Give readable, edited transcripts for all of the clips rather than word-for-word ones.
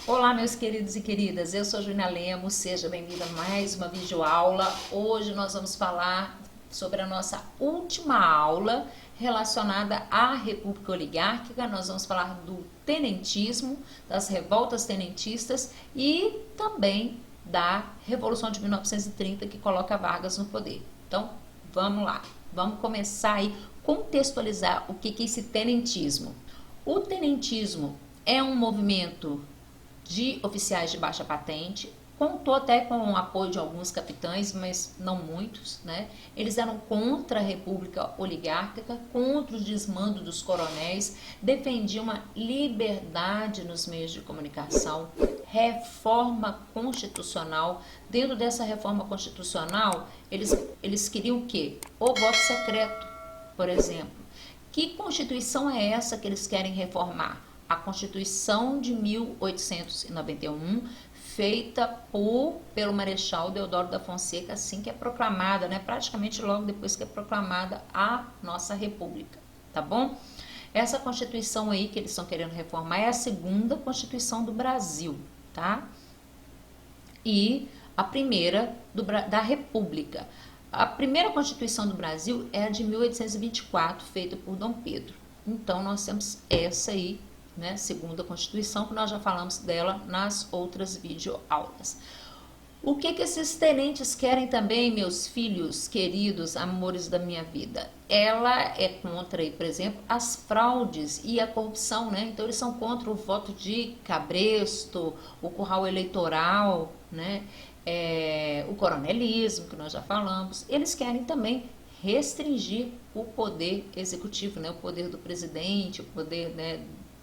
Olá, meus queridos e queridas, eu sou Juliana Lemos, seja bem-vinda a mais uma videoaula. Hoje nós vamos falar sobre a nossa última aula relacionada à República Oligárquica. Nós vamos falar do tenentismo, das revoltas tenentistas e também da Revolução de 1930 que coloca Vargas no poder. Então, vamos lá, vamos começar aí contextualizar o que é esse tenentismo. O tenentismo é um movimento de oficiais de baixa patente, contou até com o apoio de alguns capitães, mas não muitos, né? Eles eram contra a República Oligárquica, contra o desmando dos coronéis, defendiam uma liberdade nos meios de comunicação, reforma constitucional. Dentro dessa reforma constitucional, eles queriam o quê? O voto secreto, por exemplo. Que Constituição é essa que eles querem reformar? A Constituição de 1891, feita pelo Marechal Deodoro da Fonseca, assim que é proclamada, né? Praticamente logo depois que é proclamada a nossa República, tá bom? Essa Constituição aí que eles estão querendo reformar é a segunda Constituição do Brasil, tá? E a primeira da República. A primeira Constituição do Brasil é a de 1824, feita por Dom Pedro. Então, nós temos essa aí, né, segunda Constituição, que nós já falamos dela nas outras videoaulas. O que esses tenentes querem também, meus filhos queridos, amores da minha vida? Ela é contra, por exemplo, as fraudes e a corrupção, né? Então eles são contra o voto de cabresto, o curral eleitoral, né? O coronelismo, que nós já falamos. Eles querem também restringir o poder executivo, né? O poder do presidente, o poder, né,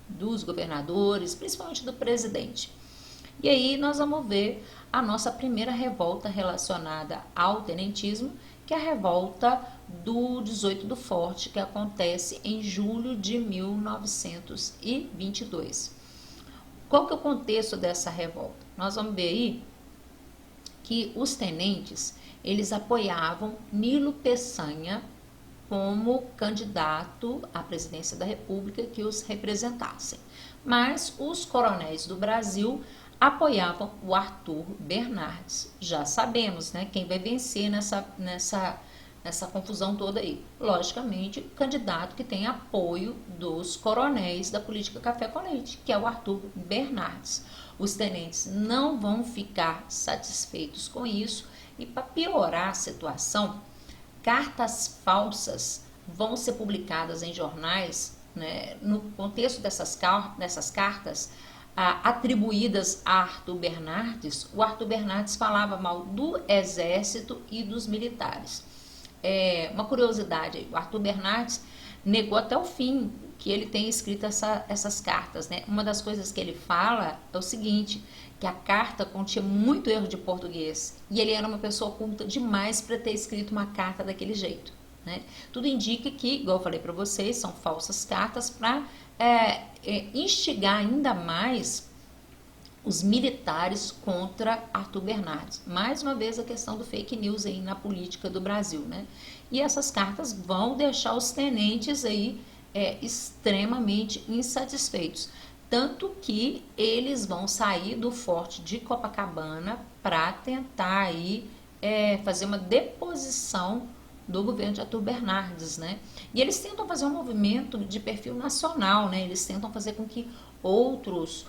dos governadores, principalmente do presidente. E aí nós vamos ver a nossa primeira revolta relacionada ao tenentismo, que é a revolta do 18 do Forte, que acontece em julho de 1922. Qual que é o contexto dessa revolta? Nós vamos ver aí que os tenentes, eles apoiavam Nilo Peçanha como candidato à presidência da República que os representassem. Mas os coronéis do Brasil apoiavam o Arthur Bernardes. Já sabemos, né, quem vai vencer nessa confusão toda aí. Logicamente, o candidato que tem apoio dos coronéis da política café com leite, que é o Arthur Bernardes. Os tenentes não vão ficar satisfeitos com isso e, para piorar a situação, cartas falsas vão ser publicadas em jornais, né, no contexto dessas cartas atribuídas a Arthur Bernardes. O Arthur Bernardes falava mal do exército e dos militares. Uma curiosidade, o Arthur Bernardes negou até o fim que ele tem escrito essas cartas, né? Uma das coisas que ele fala é o seguinte, que a carta continha muito erro de português e ele era uma pessoa culta demais para ter escrito uma carta daquele jeito, né? Tudo indica que, igual eu falei para vocês, são falsas cartas para instigar ainda mais os militares contra Arthur Bernardes. Mais uma vez a questão do fake news aí na política do Brasil, né? E essas cartas vão deixar os tenentes aí extremamente insatisfeitos. Tanto que eles vão sair do forte de Copacabana para tentar aí fazer uma deposição do governo de Arthur Bernardes, né? E eles tentam fazer um movimento de perfil nacional, né? Eles tentam fazer com que outros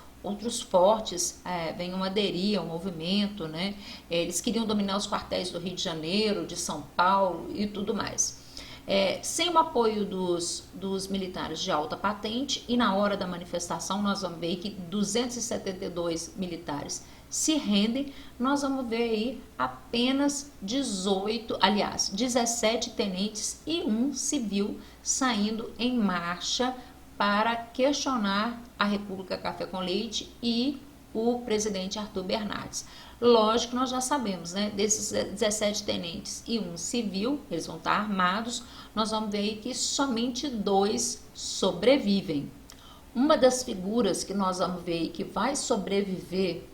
fortes venham aderir ao movimento, né? Eles queriam dominar os quartéis do Rio de Janeiro, de São Paulo e tudo mais. Sem o apoio dos militares de alta patente, e na hora da manifestação nós vamos ver que 272 militares se rendem, nós vamos ver aí apenas 17 tenentes e um civil saindo em marcha para questionar a República Café com Leite e o presidente Arthur Bernardes. Lógico que nós já sabemos, né? Desses 17 tenentes e um civil, eles vão estar armados, nós vamos ver aí que somente 2 sobrevivem. Uma das figuras que nós vamos ver aí que vai sobreviver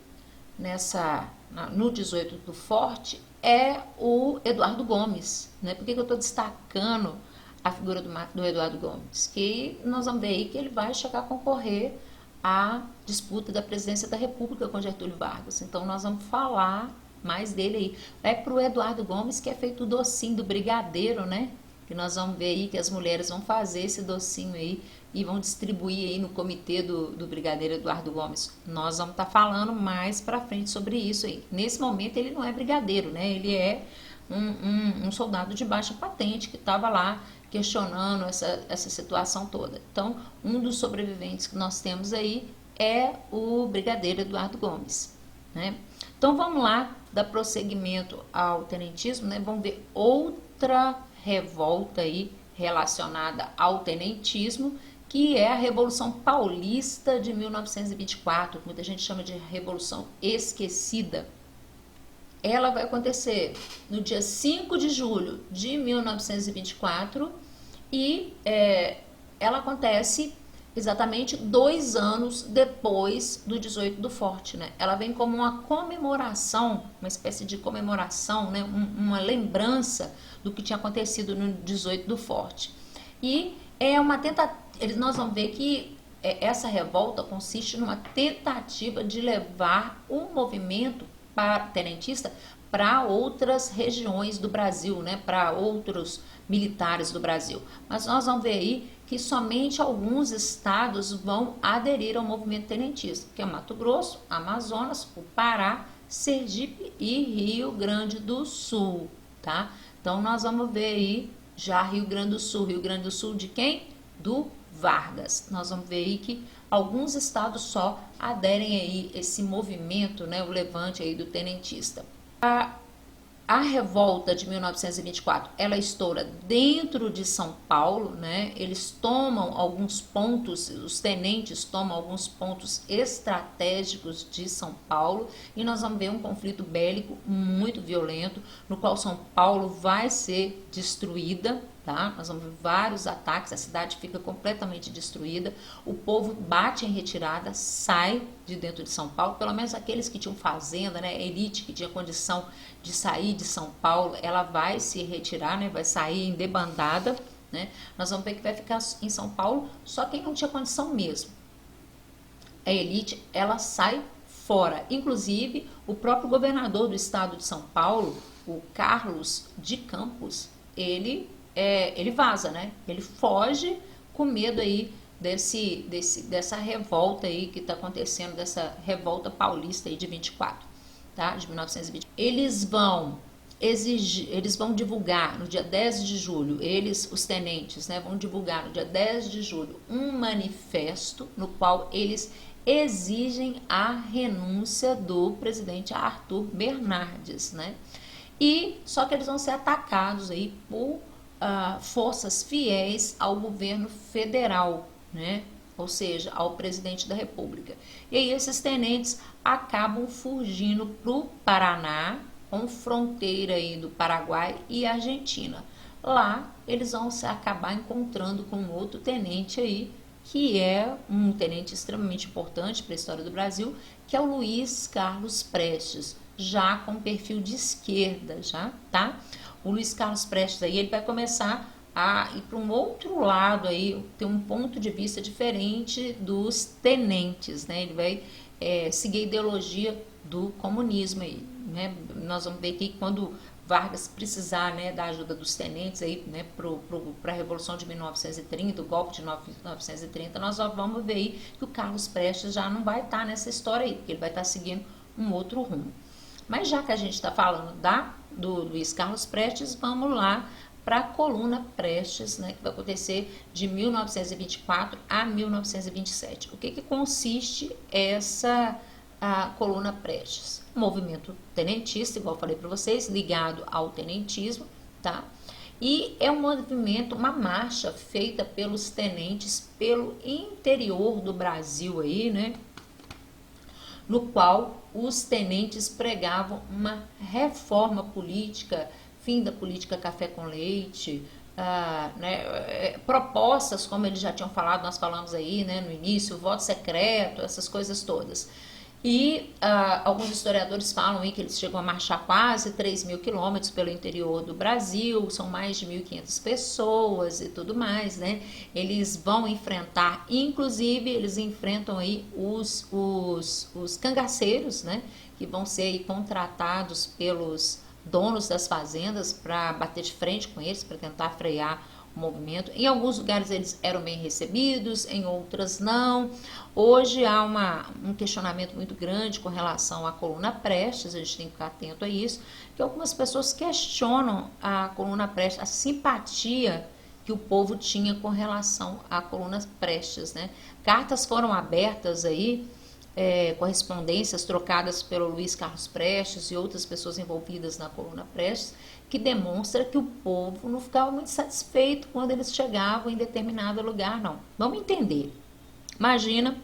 no 18 do Forte é o Eduardo Gomes, né? Por que eu estou destacando a figura do Eduardo Gomes? Que nós vamos ver aí que ele vai chegar a concorrer a disputa da presidência da República com Getúlio Vargas. Então nós vamos falar mais dele aí. É pro Eduardo Gomes que é feito o docinho do brigadeiro, né? Que nós vamos ver aí que as mulheres vão fazer esse docinho aí e vão distribuir aí no comitê do brigadeiro Eduardo Gomes. Nós vamos estar falando mais pra frente sobre isso aí. Nesse momento ele não é brigadeiro, né? Ele é um soldado de baixa patente que estava lá questionando essa situação toda. Então, um dos sobreviventes que nós temos aí é o brigadeiro Eduardo Gomes, né? Então, vamos lá, dar prosseguimento ao tenentismo, né? Vamos ver outra revolta aí relacionada ao tenentismo, que é a Revolução Paulista de 1924, que muita gente chama de Revolução Esquecida. Ela vai acontecer no dia 5 de julho de 1924 e ela acontece exatamente 2 anos depois do 18 do Forte, né? Ela vem como uma comemoração, uma espécie de comemoração, né? Uma lembrança do que tinha acontecido no 18 do Forte. E é uma tentativa, nós vamos ver que essa revolta consiste numa tentativa de levar o movimento tenentista para outras regiões do Brasil, né, para outros militares do Brasil. Mas nós vamos ver aí que somente alguns estados vão aderir ao movimento tenentista, que é Mato Grosso, Amazonas, o Pará, Sergipe e Rio Grande do Sul, tá? Então nós vamos ver aí já Rio Grande do Sul de quem? Do Vargas. Nós vamos ver aí que alguns estados só aderem aí esse movimento, né, o levante aí do tenentista. A revolta de 1924, ela estoura dentro de São Paulo, né? Eles tomam alguns pontos, os tenentes tomam alguns pontos estratégicos de São Paulo e nós vamos ver um conflito bélico muito violento, no qual São Paulo vai ser destruída, tá? Nós vamos ver vários ataques, a cidade fica completamente destruída, o povo bate em retirada, sai de dentro de São Paulo, pelo menos aqueles que tinham fazenda, né? Elite que tinha condição de sair de São Paulo, ela vai se retirar, né? Vai sair em debandada, né? Nós vamos ver que vai ficar em São Paulo só quem não tinha condição mesmo. A elite, ela sai fora. Inclusive, o próprio governador do estado de São Paulo, o Carlos de Campos, ele vaza, né? Ele foge com medo aí dessa revolta aí que está acontecendo, dessa revolta paulista aí de 24. Tá? De 1920. Eles vão divulgar no dia 10 de julho, os tenentes, né, vão divulgar no dia 10 de julho um manifesto no qual eles exigem a renúncia do presidente Arthur Bernardes, né? E só que eles vão ser atacados aí por forças fiéis ao governo federal, né? Ou seja, ao presidente da República. E aí esses tenentes acabam fugindo para o Paraná, com fronteira aí do Paraguai e Argentina. Lá eles vão se acabar encontrando com outro tenente aí, que é um tenente extremamente importante para a história do Brasil, que é o Luiz Carlos Prestes, já com perfil de esquerda, já, tá? O Luiz Carlos Prestes aí, ele vai começar a ir para um outro lado aí, ter um ponto de vista diferente dos tenentes, né? Ele vai seguir a ideologia do comunismo aí, né? Nós vamos ver que quando Vargas precisar, né, da ajuda dos tenentes aí, né, para a Revolução de 1930, o golpe de 1930, nós vamos ver aí que o Carlos Prestes já não vai estar nessa história aí, porque ele vai estar seguindo um outro rumo. Mas já que a gente está falando do Luiz Carlos Prestes, vamos lá para a coluna Prestes, né, que vai acontecer de 1924 a 1927. O que consiste a coluna Prestes? Movimento tenentista, igual eu falei para vocês, ligado ao tenentismo, tá? E é um movimento, uma marcha feita pelos tenentes pelo interior do Brasil aí, né? No qual os tenentes pregavam uma reforma política, fim da política café com leite, né, propostas, como eles já tinham falado, nós falamos aí, né, no início, voto secreto, essas coisas todas. E alguns historiadores falam aí que eles chegam a marchar quase 3.000 quilômetros pelo interior do Brasil, são mais de 1.500 pessoas e tudo mais, né? Eles vão enfrentar, inclusive eles enfrentam aí os cangaceiros, né? Que vão ser aí contratados pelos donos das fazendas para bater de frente com eles, para tentar frear o movimento. Em alguns lugares eles eram bem recebidos, em outras não. Hoje há um questionamento muito grande com relação à coluna Prestes, a gente tem que ficar atento a isso, que algumas pessoas questionam a coluna Prestes, a simpatia que o povo tinha com relação à coluna Prestes, né? Cartas foram abertas aí, correspondências trocadas pelo Luiz Carlos Prestes e outras pessoas envolvidas na coluna Prestes, que demonstra que o povo não ficava muito satisfeito quando eles chegavam em determinado lugar, não. Vamos entender. Imagina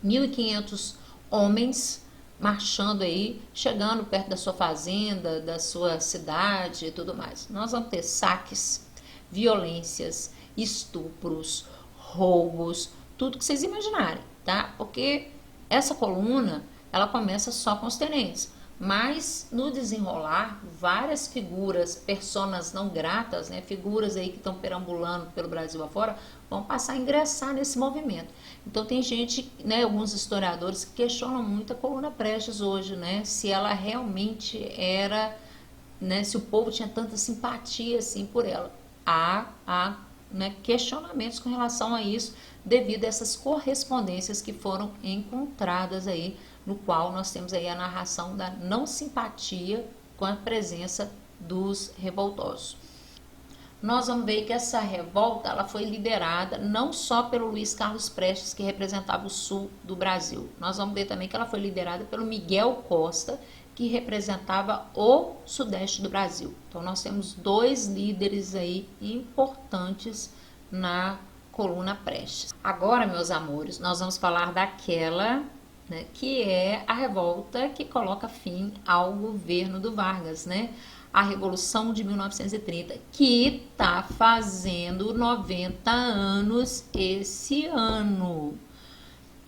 1.500 homens marchando aí, chegando perto da sua fazenda, da sua cidade e tudo mais. Nós vamos ter saques, violências, estupros, roubos, tudo que vocês imaginarem, tá? Porque essa coluna, ela começa só com os tenentes, mas no desenrolar, várias figuras, personas não gratas, né, figuras aí que estão perambulando pelo Brasil afora, vão passar a ingressar nesse movimento. Então tem gente, né, alguns historiadores que questionam muito a coluna Prestes hoje, né, se ela realmente era, né, se o povo tinha tanta simpatia assim por ela. Há né, questionamentos com relação a isso, devido a essas correspondências que foram encontradas aí, no qual nós temos aí a narração da não simpatia com a presença dos revoltosos. Nós vamos ver que essa revolta ela foi liderada não só pelo Luiz Carlos Prestes, que representava o sul do Brasil. Nós vamos ver também que ela foi liderada pelo Miguel Costa, que representava o sudeste do Brasil. Então nós temos dois líderes aí importantes na coluna Prestes. Agora, meus amores, nós vamos falar daquela, né, que é a revolta que coloca fim ao governo do Vargas, né? A Revolução de 1930, que está fazendo 90 anos esse ano.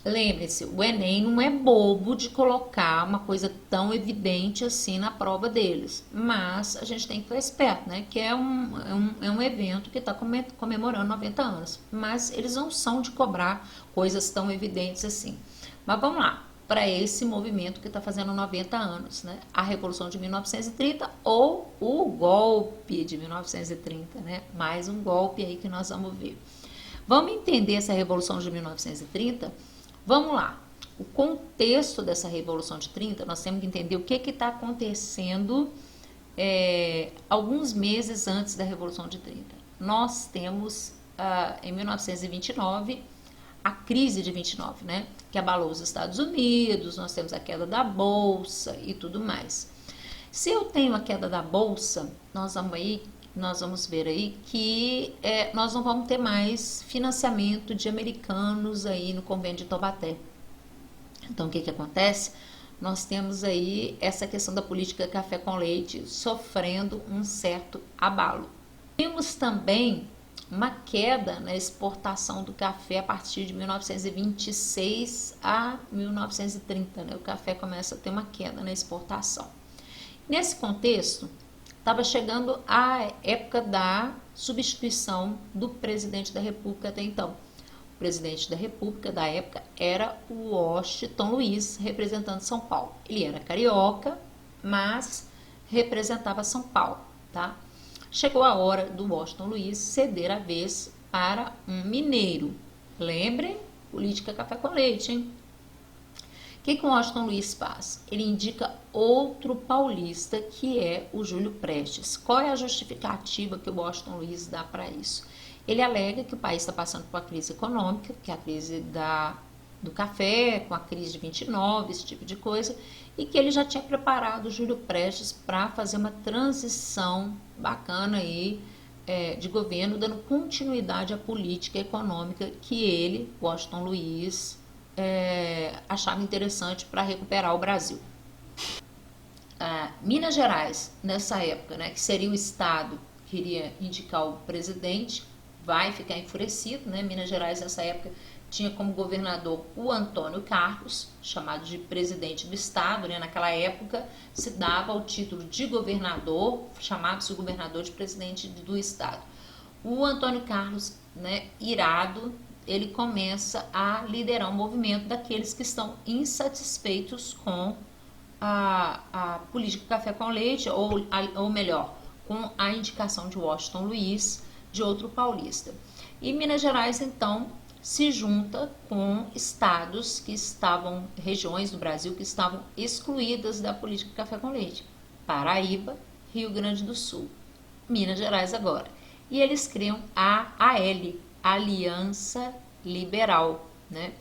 Lembre-se, o Enem não é bobo de colocar uma coisa tão evidente assim na prova deles, mas a gente tem que ficar esperto, né? Que é um evento que está comemorando 90 anos, mas eles não são de cobrar coisas tão evidentes assim. Mas vamos lá, para esse movimento que está fazendo 90 anos, né? A Revolução de 1930 ou o golpe de 1930, né? Mais um golpe aí que nós vamos ver. Vamos entender essa Revolução de 1930? Vamos lá. O contexto dessa Revolução de 30, nós temos que entender o que está acontecendo alguns meses antes da Revolução de 30. Nós temos, em 1929, a crise de 29, né? Que abalou os Estados Unidos, nós temos a queda da Bolsa e tudo mais. Se eu tenho a queda da Bolsa, nós vamos ver aí que nós não vamos ter mais financiamento de americanos aí no convênio de Taubaté. Então, o que acontece? Nós temos aí essa questão da política café com leite sofrendo um certo abalo. Temos também uma queda na exportação do café a partir de 1926 a 1930, né? O café começa a ter uma queda na exportação. Nesse contexto, estava chegando a época da substituição do presidente da República até então. O presidente da República da época era o Washington Luiz, representando São Paulo. Ele era carioca, mas representava São Paulo, tá? Chegou a hora do Washington Luiz ceder a vez para um mineiro. Lembrem, política café com leite, hein? O que o Washington Luiz faz? Ele indica outro paulista, que é o Júlio Prestes. Qual é a justificativa que o Washington Luiz dá para isso? Ele alega que o país está passando por uma crise econômica, que é a crise do café, com a crise de 29, esse tipo de coisa, e que ele já tinha preparado o Júlio Prestes para fazer uma transição bacana aí, de governo, dando continuidade à política econômica que ele, Washington Luiz, achava interessante para recuperar o Brasil. Minas Gerais, nessa época, né, que seria o estado que iria indicar o presidente, vai ficar enfurecido, né? Minas Gerais, nessa época, tinha como governador o Antônio Carlos, chamado de presidente do estado, né? Naquela época se dava o título de governador, chamava-se o governador de presidente do estado. O Antônio Carlos, né, irado, ele começa a liderar um movimento daqueles que estão insatisfeitos com a política café com leite, ou melhor, com a indicação de Washington Luiz, de outro paulista. E Minas Gerais, então, se junta com estados que estavam, regiões do Brasil que estavam excluídas da política café com leite. Paraíba, Rio Grande do Sul, Minas Gerais agora. E eles criam a AL, Aliança Liberal, né?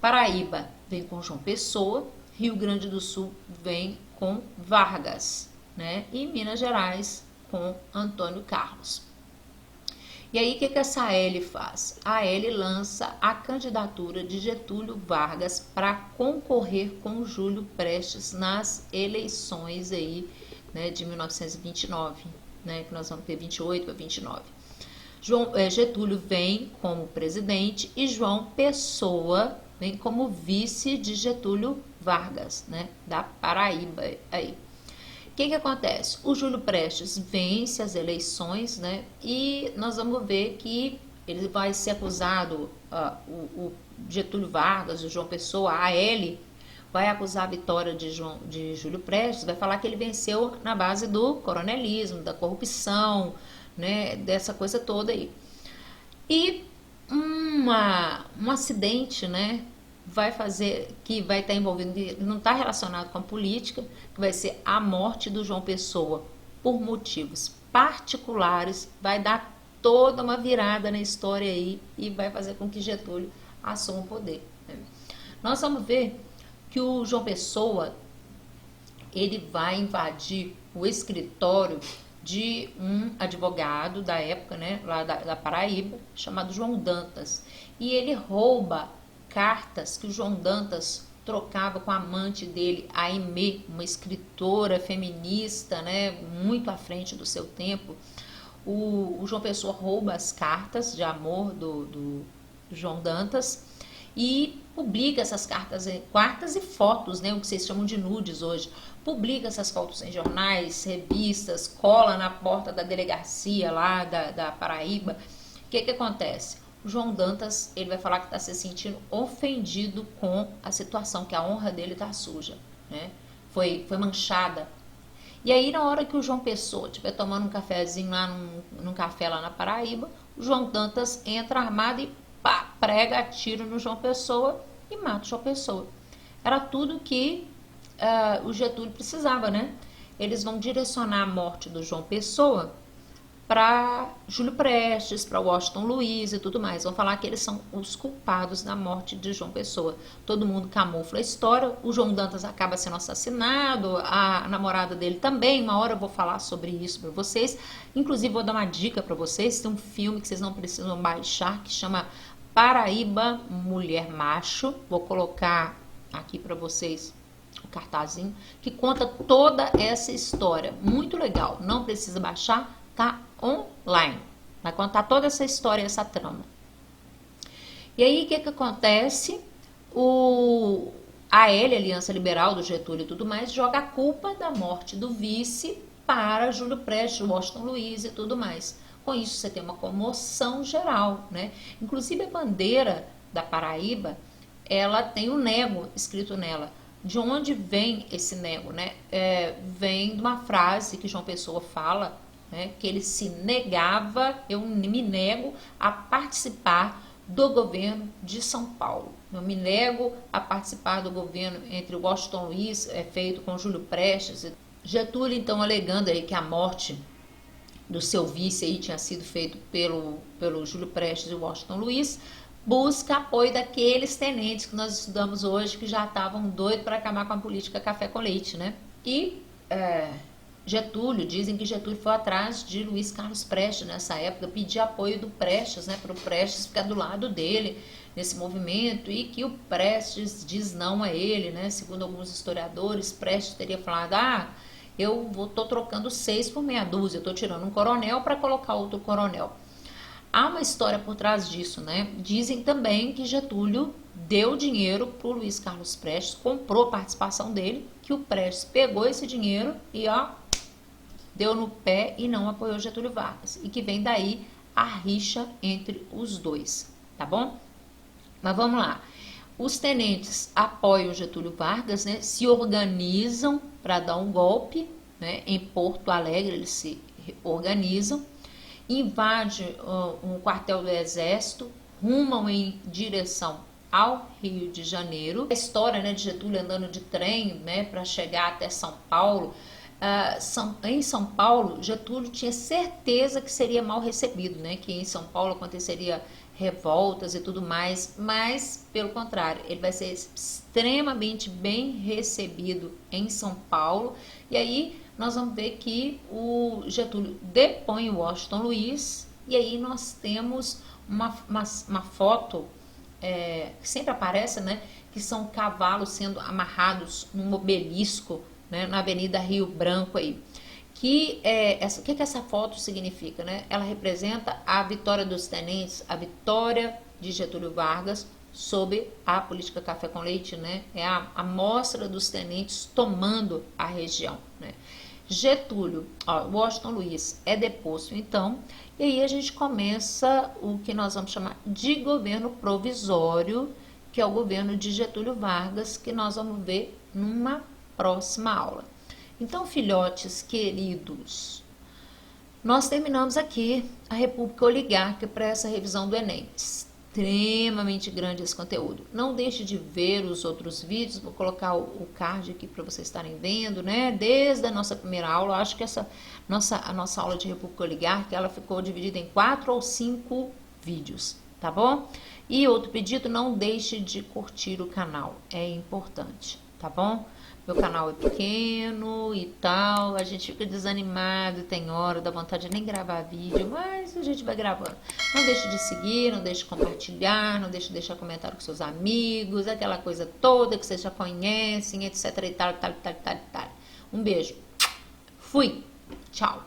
Paraíba vem com João Pessoa, Rio Grande do Sul vem com Vargas, né? E Minas Gerais com Antônio Carlos. E aí, o que essa AL faz? A AL lança a candidatura de Getúlio Vargas para concorrer com Júlio Prestes nas eleições aí, né, de 1929, né, que nós vamos ter 28 a 29. Getúlio vem como presidente e João Pessoa vem como vice de Getúlio Vargas, né, da Paraíba aí. O que acontece? O Júlio Prestes vence as eleições, né? E nós vamos ver que ele vai ser acusado, o Getúlio Vargas, o João Pessoa, a AL, vai acusar a vitória de Júlio Prestes, vai falar que ele venceu na base do coronelismo, da corrupção, né? Dessa coisa toda aí. E um acidente, né? Vai fazer, que vai estar envolvido, não está relacionado com a política, que vai ser a morte do João Pessoa por motivos particulares, vai dar toda uma virada na história aí e vai fazer com que Getúlio assuma o poder, né? Nós vamos ver que o João Pessoa, ele vai invadir o escritório de um advogado da época, né, lá da Paraíba, chamado João Dantas, e ele rouba cartas que o João Dantas trocava com a amante dele, a Aimee, uma escritora feminista, né, muito à frente do seu tempo. O João Pessoa rouba as cartas de amor do João Dantas e publica essas cartas e fotos, né, o que vocês chamam de nudes hoje. Publica essas fotos em jornais, revistas, cola na porta da delegacia lá da Paraíba. O que acontece? O João Dantas, ele vai falar que está se sentindo ofendido com a situação, que a honra dele está suja, né? Foi manchada. E aí, na hora que o João Pessoa estiver tomando um cafezinho lá num café lá na Paraíba, o João Dantas entra armado e pá, prega tiro no João Pessoa e mata o João Pessoa. Era tudo que o Getúlio precisava, né? Eles vão direcionar a morte do João Pessoa para Júlio Prestes, para Washington Luiz e tudo mais. Vão falar que eles são os culpados da morte de João Pessoa. Todo mundo camufla a história. O João Dantas acaba sendo assassinado, a namorada dele também. Uma hora eu vou falar sobre isso para vocês. Inclusive, vou dar uma dica para vocês. Tem um filme que vocês não precisam baixar, que chama Paraíba, Mulher Macho. Vou colocar aqui para vocês o cartazinho, que conta toda essa história. Muito legal. Não precisa baixar, tá online. Vai contar toda essa história, essa trama. E aí, o que acontece? A AL, Aliança Liberal do Getúlio e tudo mais, joga a culpa da morte do vice para Júlio Prestes, Washington Luiz e tudo mais. Com isso, você tem uma comoção geral, né? Inclusive, a bandeira da Paraíba, ela tem um nego escrito nela. De onde vem esse nego, né? Vem de uma frase que João Pessoa fala, né, que ele se negava, eu me nego a participar do governo de São Paulo. Eu me nego a participar do governo entre Washington Luiz, feito com Júlio Prestes. Getúlio, então, alegando aí que a morte do seu vice aí tinha sido feito pelo Júlio Prestes e Washington Luiz, busca apoio daqueles tenentes que nós estudamos hoje, que já estavam doidos para acabar com a política café com leite, né? E Getúlio, dizem que Getúlio foi atrás de Luiz Carlos Prestes nessa época, pedir apoio do Prestes, né, para o Prestes ficar do lado dele nesse movimento, e que o Prestes diz não a ele, né? Segundo alguns historiadores, Prestes teria falado, eu tô trocando 6 por meia dúzia, eu tô tirando um coronel para colocar outro coronel. há uma história por trás disso, né? Dizem também que Getúlio deu dinheiro para o Luiz Carlos Prestes, comprou a participação dele, que o Prestes pegou esse dinheiro e ó, deu no pé e não apoiou Getúlio Vargas. E que vem daí a rixa entre os dois, tá bom? Mas vamos lá. Os tenentes apoiam Getúlio Vargas, né? Se organizam para dar um golpe, né? Em Porto Alegre eles se organizam, invadem um quartel do exército, rumam em direção ao Rio de Janeiro. A história, né, de Getúlio andando de trem, né, para chegar até São Paulo. Em São Paulo, Getúlio tinha certeza que seria mal recebido, né? Que em São Paulo aconteceria revoltas e tudo mais, mas pelo contrário, ele vai ser extremamente bem recebido em São Paulo. E aí nós vamos ver que o Getúlio depõe o Washington Luiz, e aí nós temos uma foto que sempre aparece, né? Que são cavalos sendo amarrados num obelisco, né, na Avenida Rio Branco aí. O que essa foto significa, né? Ela representa a vitória dos tenentes, a vitória de Getúlio Vargas sobre a política café com leite, né? É a mostra dos tenentes tomando a região, né? Getúlio, Washington Luiz é deposto, então, e aí a gente começa o que nós vamos chamar de governo provisório, que é o governo de Getúlio Vargas, que nós vamos ver numa próxima aula. Então, filhotes queridos, nós terminamos aqui a República Oligárquica para essa revisão do Enem. Extremamente grande esse conteúdo. Não deixe de ver os outros vídeos, vou colocar o card aqui para vocês estarem vendo, né? Desde a nossa primeira aula, acho que a nossa aula de República Oligárquica, ela ficou dividida em 4 ou 5 vídeos, tá bom? E outro pedido, não deixe de curtir o canal, é importante, tá bom? Meu canal é pequeno e tal, a gente fica desanimado, tem hora, dá vontade de nem gravar vídeo, mas a gente vai gravando. Não deixe de seguir, não deixe de compartilhar, não deixe de deixar comentário com seus amigos, aquela coisa toda que vocês já conhecem, etc e tal. Um beijo. Fui. Tchau.